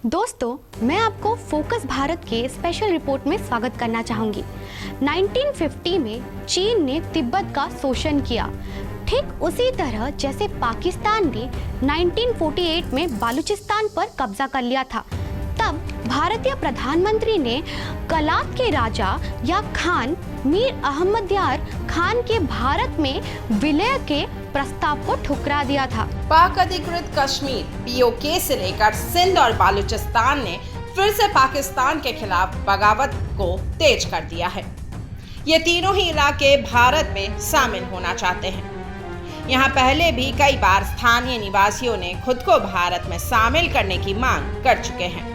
दोस्तों, मैं आपको फोकस भारत के स्पेशल रिपोर्ट में स्वागत करना चाहूंगी। 1950 में चीन ने तिब्बत का शोषण किया, ठीक उसी तरह जैसे पाकिस्तान ने 1948 में बलूचिस्तान पर कब्जा कर लिया था। तब भारतीय प्रधानमंत्री ने कलात के राजा या खान मीर अहमद यार खान के भारत में विलय के प्रस्ताव को ठुकरा दिया था। पाक अधिकृत कश्मीर पीओके से लेकर सिंध और बलूचिस्तान ने फिर से पाकिस्तान के खिलाफ बगावत को तेज कर दिया है। ये तीनों ही इलाके भारत में शामिल होना चाहते हैं। यहाँ पहले भी कई बार स्थानीय निवासियों ने खुद को भारत में शामिल करने की मांग कर चुके हैं।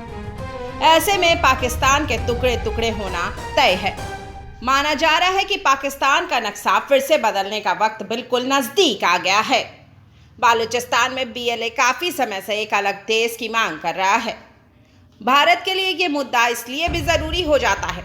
ऐसे में पाकिस्तान के टुकड़े टुकड़े होना तय है। माना जा रहा है कि पाकिस्तान का नक्शा फिर से बदलने का वक्त बिल्कुल नजदीक आ गया है। बलूचिस्तान में बीएलए काफी समय से एक अलग देश की मांग कर रहा है। भारत के लिए ये मुद्दा इसलिए भी जरूरी हो जाता है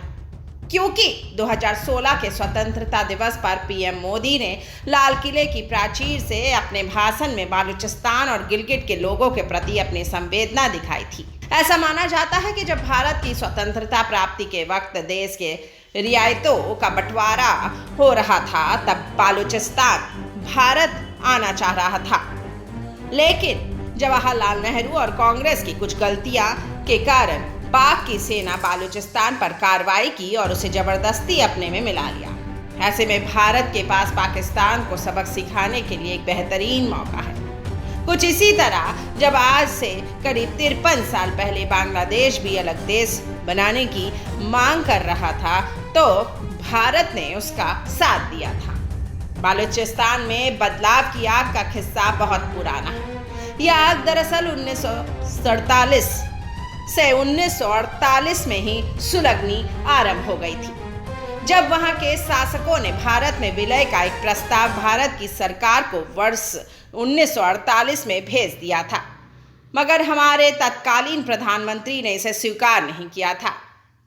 क्योंकि 2016 के स्वतंत्रता दिवस पर पीएम मोदी ने लाल किले की प्राचीर से अपने भाषण में बलूचिस्तान और गिलगिट के लोगों के प्रति अपनी संवेदना दिखाई थी। ऐसा माना जाता है कि जब भारत की स्वतंत्रता प्राप्ति के वक्त देश के रियायतों का बंटवारा हो रहा था, तब बलूचिस्तान भारत आना चाह रहा था। लेकिन जवाहरलाल नेहरू और कांग्रेस की कुछ गलतियां के कारण पाक की सेना बलूचिस्तान पर कार्रवाई की और उसे जबरदस्ती अपने में मिला लिया। ऐसे में भारत के पास पाकिस्तान को सबक सिखाने के लिए एक बेहतरीन मौका है। कुछ इसी तरह जब आज से करीब 53 साल पहले बांग्लादेश भी अलग देश बनाने की मांग कर रहा था, तो भारत ने उसका साथ दिया था। बलूचिस्तान में बदलाव की आग का किस्सा बहुत पुराना है। यह आग दरअसल 1947 से 1948 में ही सुलगनी आरंभ हो गई थी, जब वहां के शासकों ने भारत में विलय का एक प्रस्ताव भारत की सरकार को वर्ष 1948 में भेज दिया था, मगर हमारे तत्कालीन प्रधानमंत्री ने इसे स्वीकार नहीं किया था।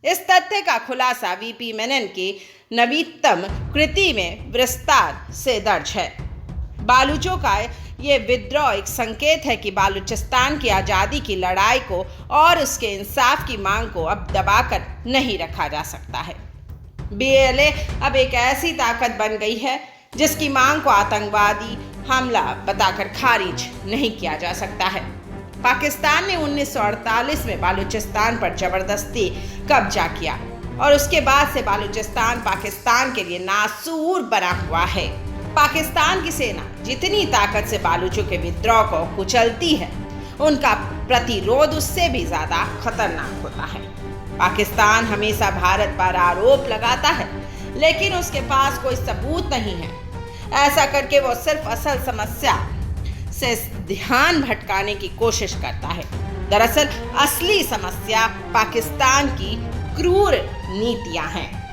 इस तथ्य का खुलासा वीपी मेनन की नवीनतम कृति में विस्तार से दर्ज है। बालूचों का ये विद्रोह एक संकेत है कि बलूचिस्तान की आज़ादी की लड़ाई को और उसके इंसाफ की मांग को अब दबाकर नहीं रखा जा सकता है। बीएलए अब एक ऐसी ताकत बन गई है जिसकी मांग को आतंकवादी हमला बताकर खारिज नहीं किया जा सकता है। पाकिस्तान ने 1948 में बलूचिस्तान पर जबरदस्ती कब्जा किया और उसके बाद से बलूचिस्तान पाकिस्तान के लिए नासूर बना हुआ है। पाकिस्तान की सेना जितनी ताकत से बलूचों के विद्रोह को कुचलती है, उनका प्रतिरोध उससे भी ज्यादा खतरनाक होता है। पाकिस्तान हमेशा भारत पर आरोप लगाता है, लेकिन उसके पास कोई सबूत नहीं है। ऐसा करके वो सिर्फ असल समस्या से ध्यान भटकाने की कोशिश करता है। दरअसल असली समस्या पाकिस्तान की क्रूर नीतियां हैं।